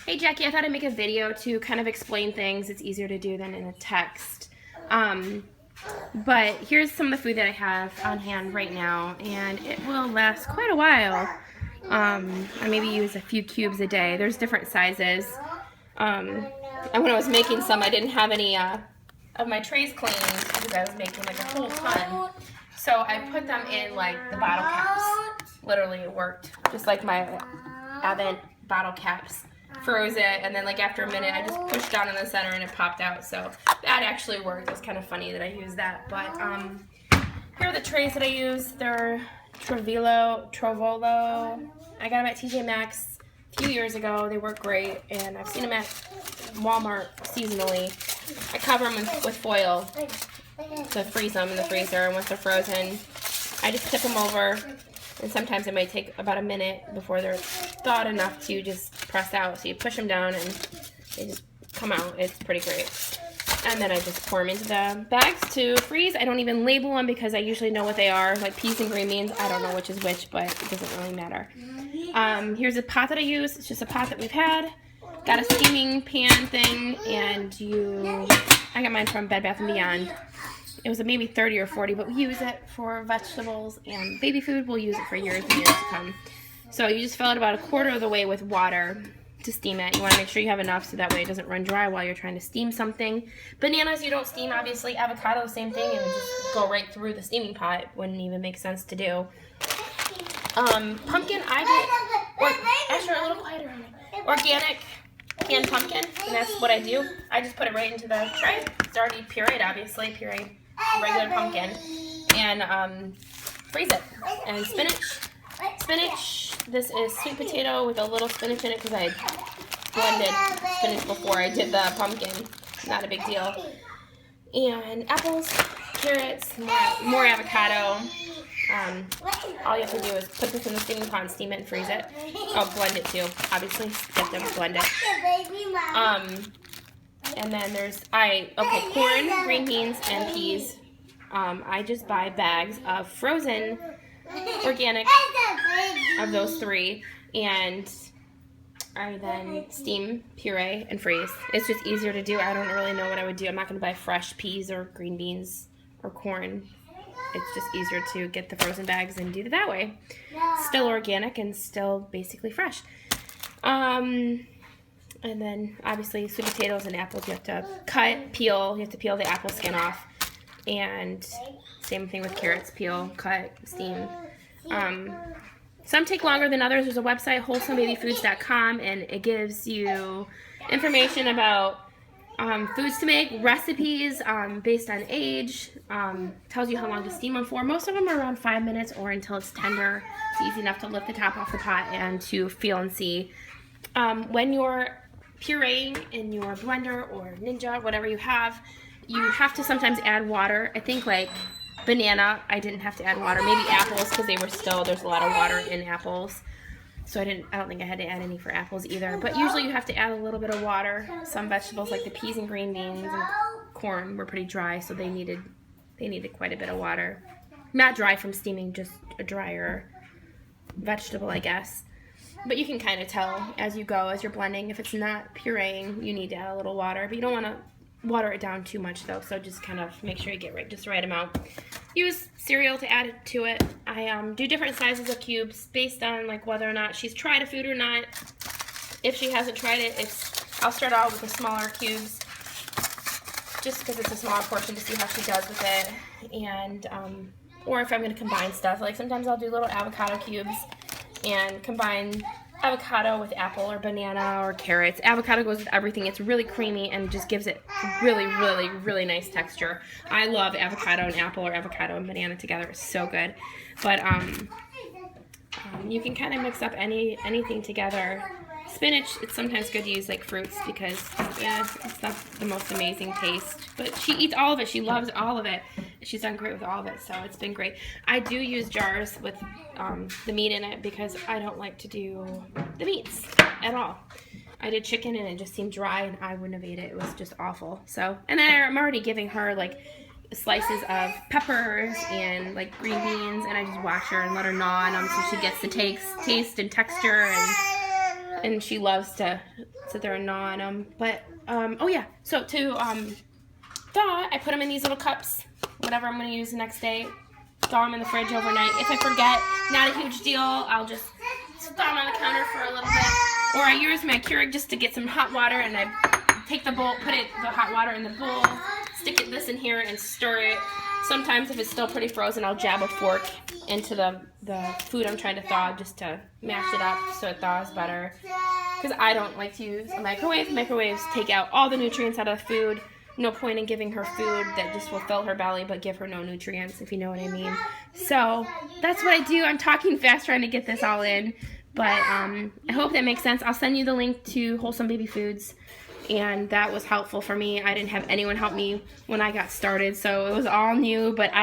Hey Jackie, I thought I'd make a video to kind of explain things. It's easier to do than in a text. But here's some of the food that I have on hand right now, and it will last quite a while. I maybe use a few cubes a day. There's different sizes. And when I was making some, I didn't have any of my trays cleaned because I was making like a whole ton. So I put them in like the bottle caps. Literally, it worked just like my Advent bottle caps. Froze it, and then like after a minute I just pushed down in the center and it popped out, so that actually worked. It was kind of funny that I used that. But here are the trays that I use. They're Trovolo. I got them at TJ Maxx a few years ago. They work great, and I've seen them at Walmart seasonally. I cover them with foil to freeze them in the freezer, and once they're frozen I just tip them over. And sometimes it might take about a minute before they're thawed enough to just press out. So you push them down and they just come out. It's pretty great. And then I just pour them into the bags to freeze. I don't even label them because I usually know what they are. Like peas and green beans. I don't know which is which, but it doesn't really matter. Here's a pot that I use. It's just a pot that we've had. Got a steaming pan thing, and I got mine from Bed Bath & Beyond. It was maybe 30 or 40, but we use it for vegetables and baby food. We'll use it for years and years to come. So you just fill it about a quarter of the way with water to steam it. You want to make sure you have enough so that way it doesn't run dry while you're trying to steam something. Bananas you don't steam, obviously. Avocado, same thing. It would just go right through the steaming pot. It wouldn't even make sense to do. Pumpkin, actually a little quieter on it. Organic canned pumpkin, and that's what I do. I just put it right into the tray. It's already pureed, obviously. Pureed regular pumpkin, and freeze it. And spinach, this is sweet potato with a little spinach in it because I blended spinach before I did the pumpkin. Not a big deal. And apples, carrots, more avocado. All you have to do is put this in the steaming pot and steam it and freeze it. Oh, blend it too, obviously. Get them to blend it. And then there's, corn, green beans, and peas. I just buy bags of frozen organic of those three, and I then steam, puree, and freeze. It's just easier to do. I don't really know what I would do. I'm not going to buy fresh peas or green beans or corn. It's just easier to get the frozen bags and do it that way. Still organic and still basically fresh. And then, obviously, sweet potatoes and apples you have to peel. You have to peel the apple skin off. And same thing with carrots. Peel, cut, steam. Some take longer than others. There's a website, wholesomebabyfoods.com, and it gives you information about foods to make, recipes based on age, tells you how long to steam them for. Most of them are around 5 minutes or until it's tender. It's easy enough to lift the top off the pot and to feel and see. When you're pureeing in your blender or Ninja, whatever you have to sometimes add water. I think like banana, I didn't have to add water. Maybe apples because there's a lot of water in apples. So I don't think I had to add any for apples either. But usually you have to add a little bit of water. Some vegetables like the peas and green beans and corn were pretty dry, so they needed quite a bit of water. Not dry from steaming, just a drier vegetable, I guess. But you can kind of tell as you go, as you're blending. If it's not pureeing, you need to add a little water. But you don't want to water it down too much, though. So just kind of make sure you get just the right amount. Use cereal to add to it. I do different sizes of cubes based on like whether or not she's tried a food or not. If she hasn't tried it, I'll start out with the smaller cubes just because it's a smaller portion to see how she does with it. And or if I'm going to combine stuff, like sometimes I'll do little avocado cubes and combine avocado with apple or banana or carrots. Avocado goes with everything. It's really creamy and just gives it really, really, really nice texture. I love avocado and apple or avocado and banana together. It's so good. But you can kind of mix up anything together. Spinach, it's sometimes good to use like fruits because it's not the most amazing taste. But she eats all of it. She loves all of it. She's done great with all of it, so it's been great. I do use jars with the meat in it because I don't like to do the meats at all. I did chicken and it just seemed dry and I wouldn't have ate it. It was just awful. So, and then I'm already giving her like slices of peppers and like green beans, and I just wash her and let her gnaw on them so she gets the taste and texture. And and she loves to sit there and gnaw on them. But, oh yeah, so to thaw, I put them in these little cups, whatever I'm going to use the next day. Thaw them in the fridge overnight. If I forget, not a huge deal, I'll just thaw them on the counter for a little bit. Or I use my Keurig just to get some hot water, and I take the bowl, put the hot water in the bowl, stick this in here and stir it. Sometimes if it's still pretty frozen, I'll jab a fork into the food I'm trying to thaw just to mash it up so it thaws better. Because I don't like to use a microwave. Microwaves take out all the nutrients out of the food. No point in giving her food that just will fill her belly but give her no nutrients, if you know what I mean. So that's what I do. I'm talking fast trying to get this all in. But I hope that makes sense. I'll send you the link to Wholesome Baby Foods. And that was helpful for me. I didn't have anyone help me when I got started, so it was all new, but I